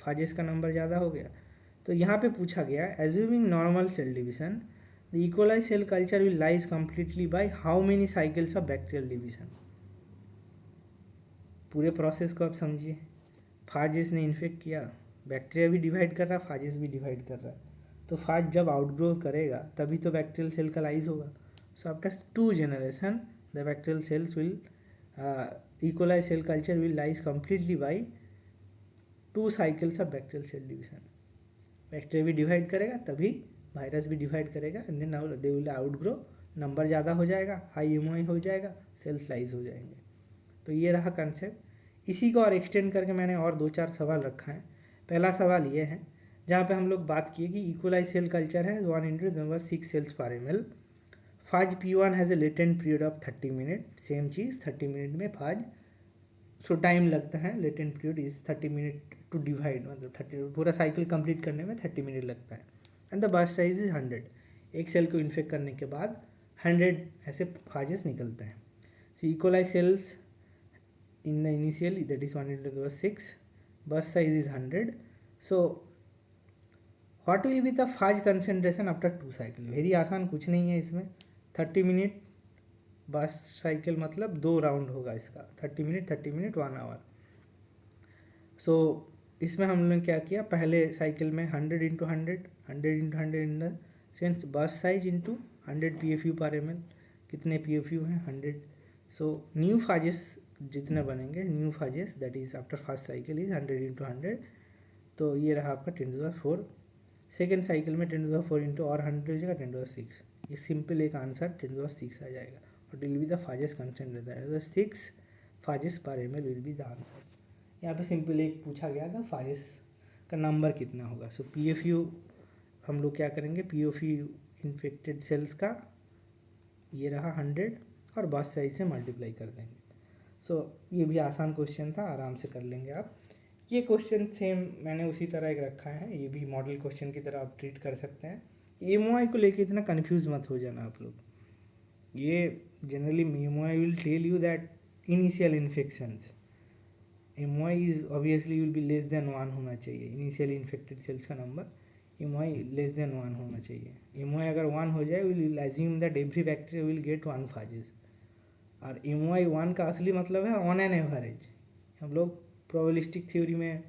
फाजेस का नंबर ज़्यादा हो गया। तो यहाँ पे पूछा गया assuming normal cell division the equalize cell culture will lyse completely by how many cycles of bacterial division. पूरे प्रोसेस को आप समझिए, फाजेस ने इन्फेक्ट किया, बैक्टीरिया भी डिवाइड कर रहा है, फाजेस भी डिवाइड कर रहा है, तो फाज जब आउटग्रो करेगा तभी तो बैक्टीरियल सेल का लाइज होगा। So after 2 generation the bacterial cells will equalize cell culture will lyse completely by 2 cycles of bacterial cell division. Bacteria भी डिवाइड करेगा तभी वायरस भी डिवाइड करेगा, and then they will outgrow, number ज़्यादा हो जाएगा, हाई एमओआई हो जाएगा, सेल्स लाइज हो जाएंगे। तो ये रहा कंसेप्ट। इसी को और एक्सटेंड करके मैंने और 2-4 सवाल रखा है। पहला सवाल ये है जहाँ पे हम लोग बात किए कि इक्वलाइज सेल कल्चर है 1 × 6 cells per ml। Phage P1 has a latent period of 30 minute. Same चीज़ 30 मिनट में फाज, सो टाइम लगता है, latent period is 30 minute to divide, मतलब 30 पूरा साइकिल कंप्लीट करने में 30 मिनट लगता है। And the burst size is 100। एक सेल को इन्फेक्ट करने के बाद 100 ऐसे फाजेस निकलते हैं। So equalise cells in the initial, that is 1 × 6, burst size is 100. So what will be the phage concentration after 2 cycle? Very आसान, कुछ नहीं है इसमें। 30 मिनट बर्स्ट साइकिल मतलब 2 राउंड होगा इसका, 30 मिनट 30 मिनट 1 आवर। सो इसमें हमने क्या किया, पहले साइकिल में 100 × 100 100 × 100 in the sense burst size into 100 PFU पर ml। कितने PFU हैं? 100। सो न्यू फाजेस जितने बनेंगे, new phages that is after first cycle is 100 × 100। तो ये रहा आपका 10⁴। सेकेंड साइकिल में 10⁴ इंटू और 100 हो जाएगा 10⁶। ये सिंपल एक आंसर 10⁶ आ जाएगा। और विल बी द फाजेस कंसेंट्रेशन 6 फाजेस पर ml will be the answer. यहाँ पे सिंपल एक पूछा गया था फाजेस का नंबर कितना होगा। सो PFU हम लोग क्या करेंगे, PFU इन्फेक्टेड सेल्स का ये रहा 100 और बर्स्ट साइज से मल्टीप्लाई कर देंगे। सो ये भी आसान क्वेश्चन था, आराम से कर लेंगे आप। ये क्वेश्चन सेम मैंने उसी तरह एक रखा है, ये भी मॉडल क्वेश्चन की तरह आप ट्रीट कर सकते हैं। एमओआई को लेके इतना कंफ्यूज मत हो जाना आप लोग। ये generally MOI will tell you that initial infections, MOI is obviously will be less than 1 होना चाहिए। इनिशियल इन्फेक्टेड सेल्स का नंबर एमओआई लेस देन 1 होना चाहिए। एमओआई अगर 1 हो जाए will assume that every bacteria will get 1 phages. और एमओआई 1 का असली मतलब है ऑन एन एवरेज। हम लोग प्रोबेबिलिस्टिक थ्योरी में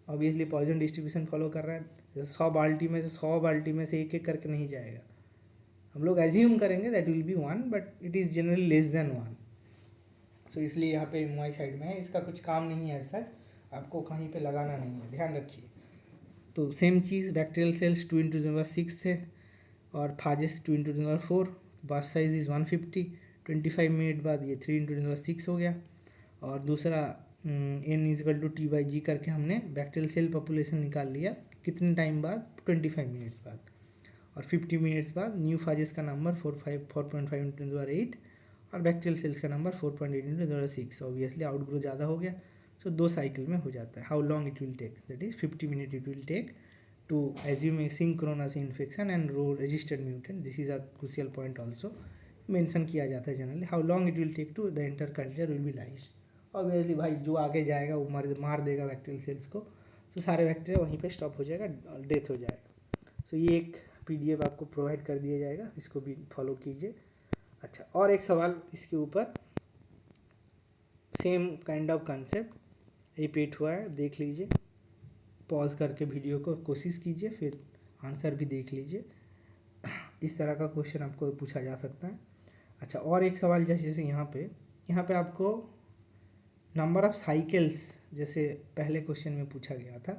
ऑब्वियसली पॉइजन डिस्ट्रीब्यूशन फॉलो कर रहे हैं, जैसे 100 बाल्टी में से 100 बाल्टी में से एक एक करके नहीं जाएगा। हम लोग एज्यूम करेंगे that will B 1, but it is generally less than 1। सो इसलिए यहाँ पे एमओआई साइड में है, इसका कुछ काम नहीं है ऐसा, आपको कहीं पे लगाना नहीं है, ध्यान रखिए। तो सेम चीज़ बैक्टीरियल सेल्स 2 × 6 थे और फाजेस 2 × 4। Burst size is 150। 25 मिनट बाद ये 3 × 6 हो गया। और दूसरा N=T/G करके हमने बैक्टीरियल सेल पॉपुलेशन निकाल लिया, कितने टाइम बाद, 25 मिनट्स बाद। और 50 मिनट्स बाद न्यू फाजेस का नंबर 4.5 × 8 और बैक्टीरियल सेल्स का नंबर 4.8 × 6। ऑब्वियसली आउटग्रो ज़्यादा हो गया, सो 2 साइकिल में हो जाता है। How long it will take, that is 50 minute it will take to assume a synchronous infection and row registered mutant. This is a crucial point also mention किया जाता है generally. How long it will take to the inter culture will be lyse. Obviously भाई जो आगे जाएगा वो मार देगा बैक्टीरियल सेल्स को, तो सारे बैक्टीरिया वहीं पे स्टॉप हो जाएगा, डेथ हो जाएगा। सो ये एक PDF आपको प्रोवाइड कर दिया जाएगा, इसको भी फॉलो कीजिए। अच्छा, और एक सवाल इसके ऊपर, same kind of concept repeat हुआ है, देख लीजिए, पॉज करके वीडियो को कोशिश कीजिए, फिर आंसर भी देख लीजिए। इस तरह का क्वेश्चन आपको पूछा जा सकता है। अच्छा, और एक सवाल जैसे यहाँ पे आपको नंबर ऑफ़ साइकिल्स, जैसे पहले क्वेश्चन में पूछा गया था,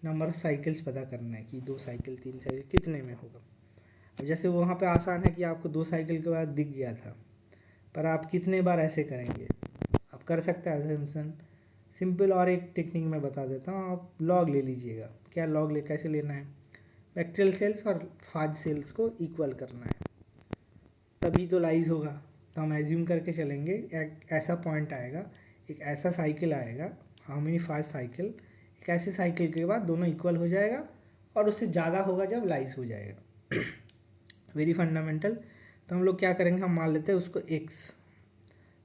नंबर ऑफ़ साइकिल्स पता करना है कि 2 साइकिल 3 साइकिल कितने में होगा। अब जैसे वहाँ पे आसान है कि आपको 2 साइकिल के बाद दिख गया था, पर आप कितने बार ऐसे करेंगे, आप कर सकते हैं असेम्पशन सिंपल। और एक टेक्निक मैं बता देता हूँ, आप लॉग ले लीजिएगा। क्या लॉग कैसे लेना है, बैक्टीरियल सेल्स और फाज सेल्स को इक्वल करना है, तभी तो लाइज होगा। तो हम एज्यूम करके चलेंगे एक ऐसा पॉइंट आएगा, एक ऐसा साइकिल आएगा, हाउ मेनी फाज साइकिल, एक ऐसे साइकिल के बाद दोनों इक्वल हो जाएगा और उससे ज़्यादा होगा जब लाइज हो जाएगा। Very fundamental. तो हम लोग क्या करेंगे, हम मान लेते हैं उसको x,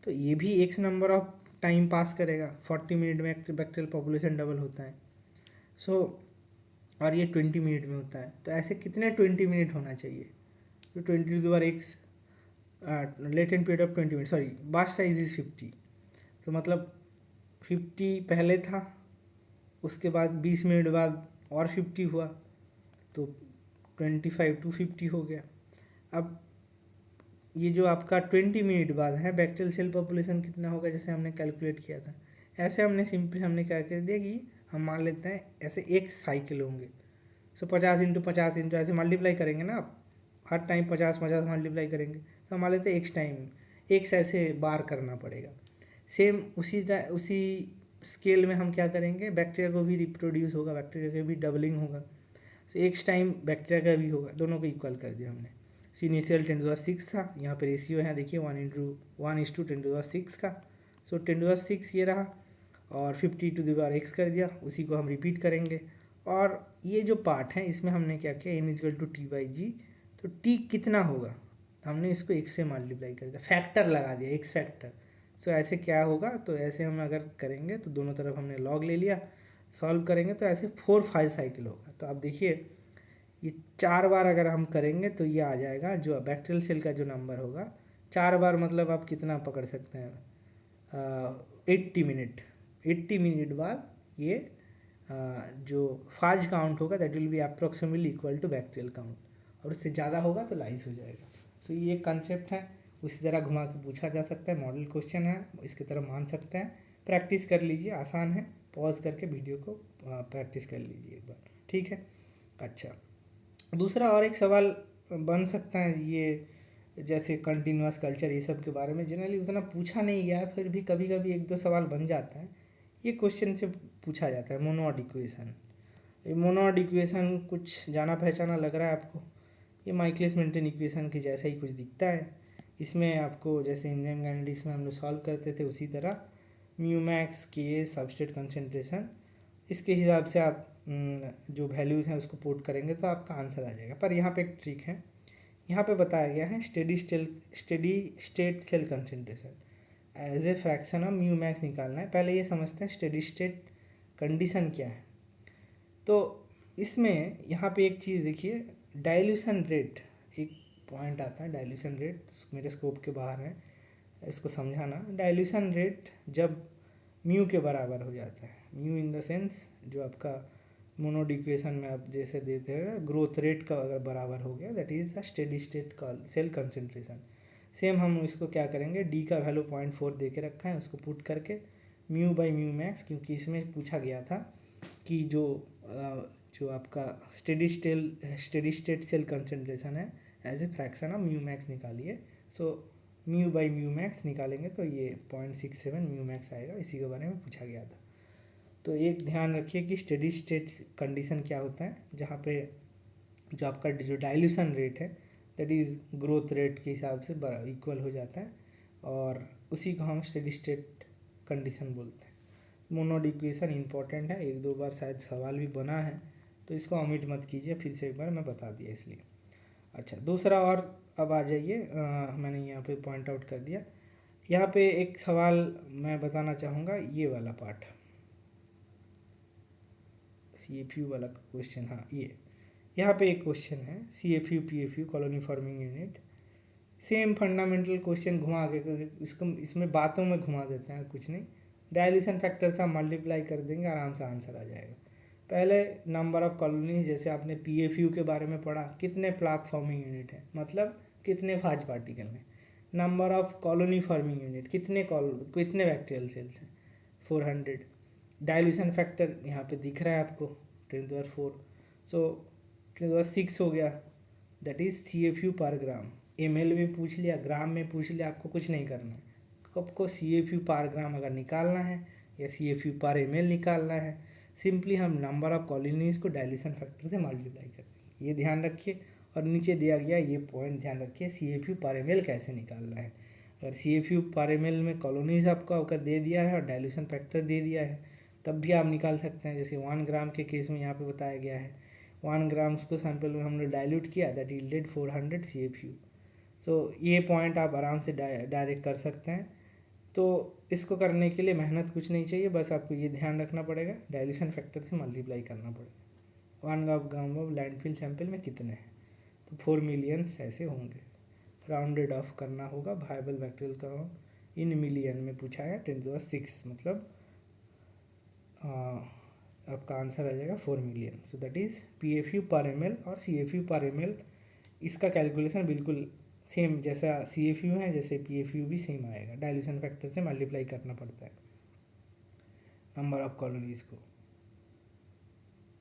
तो ये भी x number of time pass करेगा। 40 मिनट में बैक्टीरियल पॉपुलेशन डबल होता है, सो और ये 20 मिनट में होता है। तो ऐसे कितने 20 मिनट होना चाहिए? तो 20 latent period of 20 minute, sorry bast size is 50। तो मतलब 50 पहले था, उसके बाद 20 मिनट बाद और 50 हुआ, तो 25 to 50 हो गया। अब ये जो आपका 20 मिनट बाद है, बैक्टीरियल सेल पॉपुलेशन कितना होगा जैसे हमने कैलकुलेट किया था, ऐसे हमने क्या कर दिया कि हम मान लेते हैं ऐसे एक साइकिल होंगे। सो 50 × 50 ऐसे मल्टीप्लाई करेंगे ना आप, हर टाइम 50 मल्टीप्लाई करेंगे, तो हम मान लेते हैं एक्स टाइम एक्स ऐसे बार करना पड़ेगा। सेम उसी स्केल में हम क्या करेंगे, बैक्टीरिया को भी रिप्रोड्यूस होगा, बैक्टीरिया का भी डबलिंग होगा, तो एक्स टाइम बैक्टीरिया का भी होगा, दोनों को इक्वल कर दिया हमने। सी इनिशियल 10⁻6 था, यहाँ पे रेशियो है देखिए 1:1:10⁻6 का। सो 10⁻6 ये रहा, और 50 कर दिया, उसी को हम रिपीट करेंगे। और ये जो पार्ट है इसमें हमने क्या किया, n=t/g, तो t कितना होगा हमने इसको x से मल्टीप्लाई कर दिया, फैक्टर लगा दिया, x फैक्टर। सो ऐसे क्या होगा, तो ऐसे हम अगर करेंगे तो दोनों तरफ हमने लॉग ले लिया, सॉल्व करेंगे तो ऐसे 4-5 साइकिल होगा। तो आप देखिए ये 4 बार अगर हम करेंगे तो ये आ जाएगा, जो बैक्टीरियल सेल का जो नंबर होगा 4 बार, मतलब आप कितना पकड़ सकते हैं, 80 मिनट। 80 मिनट बाद ये जो फाज काउंट होगा that will be approximately equal to bacterial count, और उससे ज़्यादा होगा तो लाइस हो जाएगा। सो ये एक कंसेप्ट है, उसी तरह घुमा के पूछा जा सकता है, मॉडल क्वेश्चन है, इसकी तरह मान सकते हैं। प्रैक्टिस कर लीजिए, आसान है, पॉज करके वीडियो को प्रैक्टिस कर लीजिए एक बार, ठीक है। अच्छा, दूसरा और एक सवाल बन सकता है, ये जैसे कंटिन्यूअस कल्चर ये सब के बारे में जनरली उतना पूछा नहीं गया है, फिर भी कभी कभी 1-2 सवाल बन जाता है। ये क्वेश्चन से पूछा जाता है, मोनोड इक्वेशन। ये मोनोड इक्वेशन कुछ जाना पहचाना लग रहा है आपको? ये माइकलिस मेंटेन इक्वेशन के जैसा ही कुछ दिखता है। इसमें आपको जैसे एंजाइम काइनेटिक्स में हम लोग सॉल्व करते थे उसी तरह म्यू मैक्स के सबस्ट्रेट कंसंट्रेशन, इसके हिसाब से आप जो वैल्यूज़ हैं उसको पुट करेंगे तो आपका आंसर आ जाएगा। पर यहाँ पे एक ट्रिक है, यहाँ पे बताया गया है steady state cell concentration as a fraction of mu max निकालना है। पहले ये समझते हैं स्टेडी स्टेट कंडीशन क्या है। तो इसमें यहाँ पे एक चीज़ देखिए, डाइल्यूशन रेट, एक पॉइंट आता है डाइल्यूशन रेट, मेरे स्कोप के बाहर है, इसको समझाना। डाइल्यूशन रेट जब म्यू के बराबर हो जाता है, म्यू इन द सेंस जो आपका मोनोड इक्वेशन में आप जैसे देते हैं ग्रोथ रेट का अगर बराबर हो गया that is the steady state cell concentration. Same हम इसको क्या करेंगे, डी का वैल्यू 0.4 दे के रखा है, उसको पुट करके म्यू बाई म्यू मैक्स, क्योंकि इसमें पूछा गया था कि जो आपका स्टेडी स्टेट सेल कंसंट्रेशन है as a fraction of mu max निकालिए। So mu by mu max निकालेंगे तो ये 0.67 म्यू मैक्स आएगा, इसी के बारे में पूछा गया था। तो एक ध्यान रखिए कि स्टेडी स्टेट कंडीशन क्या होता है, जहाँ पे जो आपका जो डाइल्यूशन रेट है दैट इज़ ग्रोथ रेट के हिसाब से इक्वल हो जाता है, और उसी को हम स्टेडी स्टेट कंडीशन बोलते हैं। मोनोड इक्वेशन इंपॉर्टेंट है, 1-2 बार शायद सवाल भी बना है, तो इसको ओमिट मत कीजिए, फिर से एक बार मैं बता दिया इसलिए। अच्छा, दूसरा और अब आ जाइए, मैंने यहाँ पे पॉइंट आउट कर दिया। यहाँ पे एक सवाल मैं बताना चाहूँगा, ये वाला पार्ट CFU वाला क्वेश्चन, हाँ ये यहाँ पे एक क्वेश्चन है CFU PFU colony forming unit. Same fundamental question घुमा के इसको इसमें बातों में घुमा देते हैं, कुछ नहीं, डाइल्यूशन फैक्टर से हम मल्टीप्लाई कर देंगे, आराम से आंसर आ जाएगा। पहले नंबर ऑफ कॉलोनीज, जैसे आपने PFU के बारे में पढ़ा, कितने प्लाक फॉर्मिंग यूनिट है, मतलब कितने फाज पार्टिकल हैं। Number of colony forming unit, कितने बैक्टीरियल सेल्स हैं, 400। डाइल्यूशन फैक्टर यहाँ पे दिख रहा है आपको 10⁻4, सो 10⁻6 हो गया, दैट इज़ CFU पर ग्राम। ml में पूछ लिया, ग्राम में पूछ लिया, आपको कुछ नहीं करना है, आपको CFU पर ग्राम अगर निकालना है या CFU पर ml निकालना है, सिंपली हम नंबर ऑफ कॉलोनीज को डाइल्यूशन फैक्टर से मल्टीप्लाई कर देंगे, ये ध्यान रखिए। और नीचे दिया गया ये पॉइंट ध्यान रखिए, CFU पर ml कैसे निकालना है। अगर CFU पर ml में कॉलोनीज आपको अगर दे दिया है और डाइल्यूशन फैक्टर दे दिया है, तब भी आप निकाल सकते हैं। जैसे 1 ग्राम के केस में यहाँ पे बताया गया है, 1 ग्राम उसको सैंपल में हमने डाइल्यूट किया, दैट यील्डेड 400 CFU। सो ये पॉइंट आप आराम से डायरेक्ट कर सकते हैं। तो इसको करने के लिए मेहनत कुछ नहीं चाहिए, बस आपको ये ध्यान रखना पड़ेगा डाइल्यूशन फैक्टर से मल्टीप्लाई करना पड़ेगा। 1 ग्राम ऑफ लैंडफिल सैंपल में कितने हैं, तो 4 मिलियंस ऐसे होंगे। राउंडेड ऑफ करना होगा, viable bacterial count in million में पूछा है 10⁶, मतलब आपका आंसर आ जाएगा 4 million. So that is PFU पर ml और CFU पर ml, इसका कैलकुलेशन बिल्कुल सेम जैसा CFU है, जैसे PFU भी सेम आएगा। डाइल्यूशन फैक्टर से मल्टीप्लाई करना पड़ता है नंबर ऑफ कॉलोनीज़ को।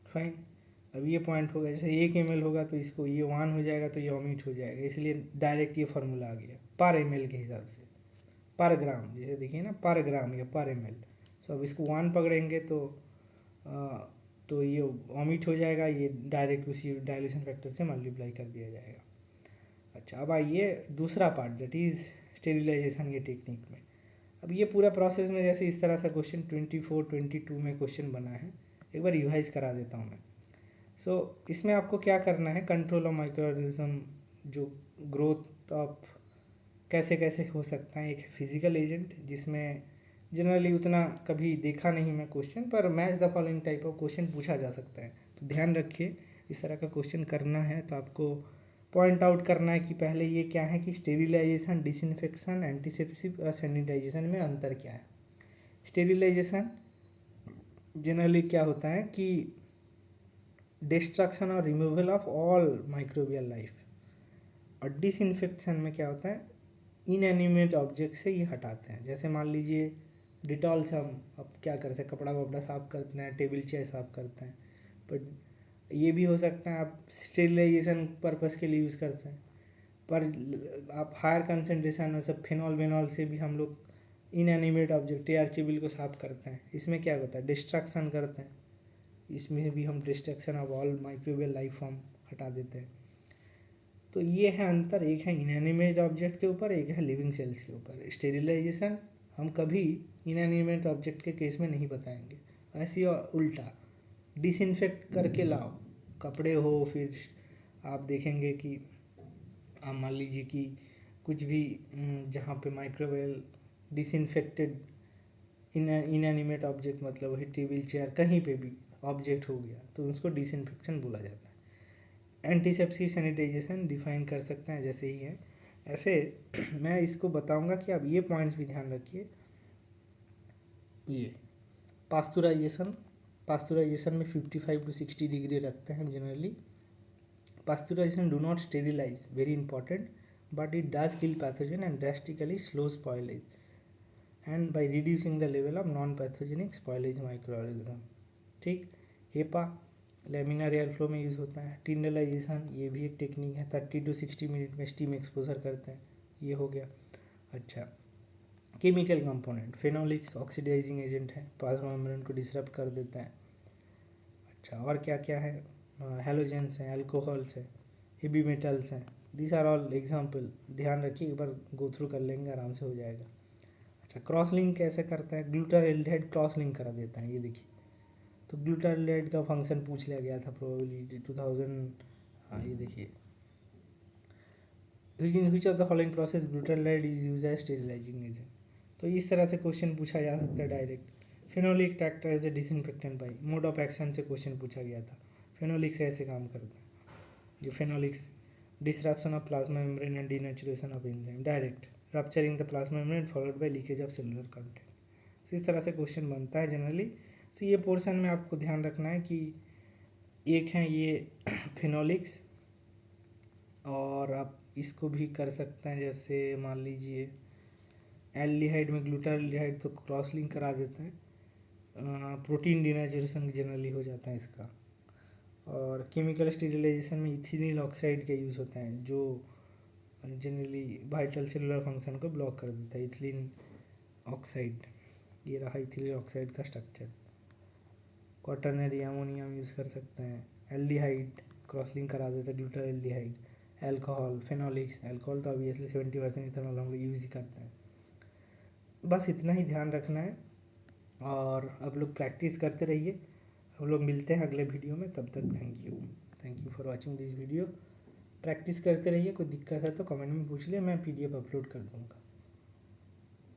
फाइन, अब ये पॉइंट होगा, जैसे 1 ml होगा तो इसको ये 1 हो जाएगा तो ये ओमिट हो जाएगा, इसलिए डायरेक्ट ये फार्मूला आ गया पर ml के हिसाब से, पर ग्राम, जैसे देखिए ना पर ग्राम या पर ml। सो अब इसको 1 पकड़ेंगे तो ये ओमिट हो जाएगा, ये डायरेक्ट उसी डाइल्यूशन फैक्टर से मल्टीप्लाई कर दिया जाएगा। अच्छा, अब आइए दूसरा पार्ट, दैट इज़ स्टेरिलाइजेशन के टेक्निक में। अब ये पूरा प्रोसेस में जैसे इस तरह से क्वेश्चन 24-22 में क्वेश्चन बना है, एक बार रिवाइज करा देता हूँ मैं। सो इसमें आपको क्या करना है, कंट्रोल ऑफ माइक्रो ऑर्गेनिज्म, जो ग्रोथ ऑफ कैसे कैसे हो सकता है। एक फिजिकल एजेंट, जिसमें जनरली उतना कभी देखा नहीं मैं क्वेश्चन, पर match the following type of question पूछा जा सकता है। तो ध्यान रखिए, इस तरह का क्वेश्चन करना है तो आपको पॉइंट आउट करना है कि पहले ये क्या है कि स्टेरिलाइजेशन, डिसइंफेक्शन, एंटीसेप्टिक और सैनिटाइजेशन में अंतर क्या है। स्टेरिलाइजेशन जनरली क्या होता है कि डिस्ट्रक्शन और removal of all microbial life, और डिसइंफेक्शन में क्या होता है, इनएनिमेट ऑब्जेक्ट से ये हटाते हैं। जैसे मान लीजिए डिटॉल से हम अब क्या करते हैं, कपड़ा वपड़ा साफ़ करते हैं, टेबल चेयर साफ़ करते हैं, बट ये भी हो सकता है आप स्टेरिलाइजेशन पर्पस के लिए यूज़ करते हैं, पर आप हायर कंसनट्रेशन और सब फिनॉल विनॉल से भी हम लोग इनएनिमेट ऑब्जेक्ट एयरचेबल को साफ़ करते हैं। इसमें क्या होता है, डिस्ट्रक्शन करते हैं, इसमें भी हम destruction of all microbial life form हटा देते हैं। तो ये है अंतर, एक है इनएनिमेट ऑब्जेक्ट के ऊपर, एक है लिविंग सेल्स के ऊपर। स्टेरिलाइजेशन हम कभी इनएनिमेट ऑब्जेक्ट के केस में नहीं बताएंगे, ऐसे और उल्टा डिसइंफेक्ट करके लाओ, कपड़े हो, फिर आप देखेंगे कि आप मान लीजिए कि कुछ भी जहाँ पे माइक्रोवेल डिसइंफेक्टेड इनएनिमेट ऑब्जेक्ट, मतलब वही टेबल चेयर कहीं पे भी ऑब्जेक्ट हो गया तो उसको डिसइंफेक्शन बोला जाता है। एंटीसेप्टिक सैनिटाइजेशन डिफाइन कर सकते हैं जैसे ही है ऐसे। मैं इसको बताऊंगा कि आप ये पॉइंट्स भी ध्यान रखिए। ये पास्चुराइजेशन में 55 to 60 डिग्री रखते हैं generally. Pasteurization do not sterilize, very important, but it does kill pathogen and drastically slow spoilage, and by reducing the level of non-pathogenic spoilage microorganism। ठीक, हेपा लेमिनर एयर फ्लो में use होता है। टिंडलाइजेशन, ये भी एक technique है, 30 to 60 minute में steam exposure करते हैं, ये हो गया। अच्छा, chemical component, phenolics oxidizing agent है, प्लाज्मा मेम्ब्रेन को डिसरप्ट कर देता है। अच्छा, और क्या क्या है, हेलोजेंस हैं, अल्कोहल्स है, हेवी मेटल्स हैं, दिस आर ऑल एग्जाम्पल। ध्यान रखिए, एक बार गो थ्रू कर लेंगे आराम से हो जाएगा। अच्छा, क्रॉस लिंक कैसे करता है, ग्लूटाराल्डिहाइड क्रॉस लिंक करा देता है, ये देखिए। तो ग्लूटाराल्डिहाइड का फंक्शन पूछ लिया गया था प्रोबेबली 2000। हाँ, ये देखिए, which of the following process glutaraldehyde is use as sterilising agent. तो इस तरह से क्वेश्चन पूछा जा सकता है direct. Phenolic tractor as a disinfectant by mode of action से क्वेश्चन पूछा गया था। फेनोलिक्स ऐसे काम करता है, जो phenolics disruption of plasma membrane and denaturation of enzyme, direct rupturing the plasma membrane followed by leakage of cellular content. तो इस तरह से क्वेश्चन बनता है जनरली। तो ये पोर्शन में आपको ध्यान रखना है कि एक है ये फिनोलिक्स, और आप इसको भी कर सकते हैं, जैसे मान लीजिए एल्डिहाइड में ग्लूटाराल्डिहाइड तो क्रॉस लिंक करा देते हैं, प्रोटीन डीनेचुरेशन जनरली हो जाता है इसका। और केमिकल स्टेरिलाइजेशन में इथिलीन ऑक्साइड के यूज़ होता है, जो जनरली वाइटल सेलुलर फंक्शन को ब्लॉक कर देता है, इथिलीन ऑक्साइड। ये रहा इथिलीन ऑक्साइड का स्ट्रक्चर। क्वाटरनरी अमोनियम यूज़ कर सकते हैं, एल्डिहाइड क्रॉस लिंक करा देता है ग्लूटाराल्डिहाइड, एल्कोहल, फेनोलिक्स, एल्कोहल तो ऑब्वियसली 70% इथेनॉल हम लोग यूज़ ही करते हैं। बस इतना ही ध्यान रखना है, और आप लोग प्रैक्टिस करते रहिए। हम लोग मिलते हैं अगले वीडियो में, तब तक thank you for watching this video. Practice करते रहिए, कोई दिक्कत है तो कमेंट में पूछ लिया, मैं PDF अपलोड कर दूँगा।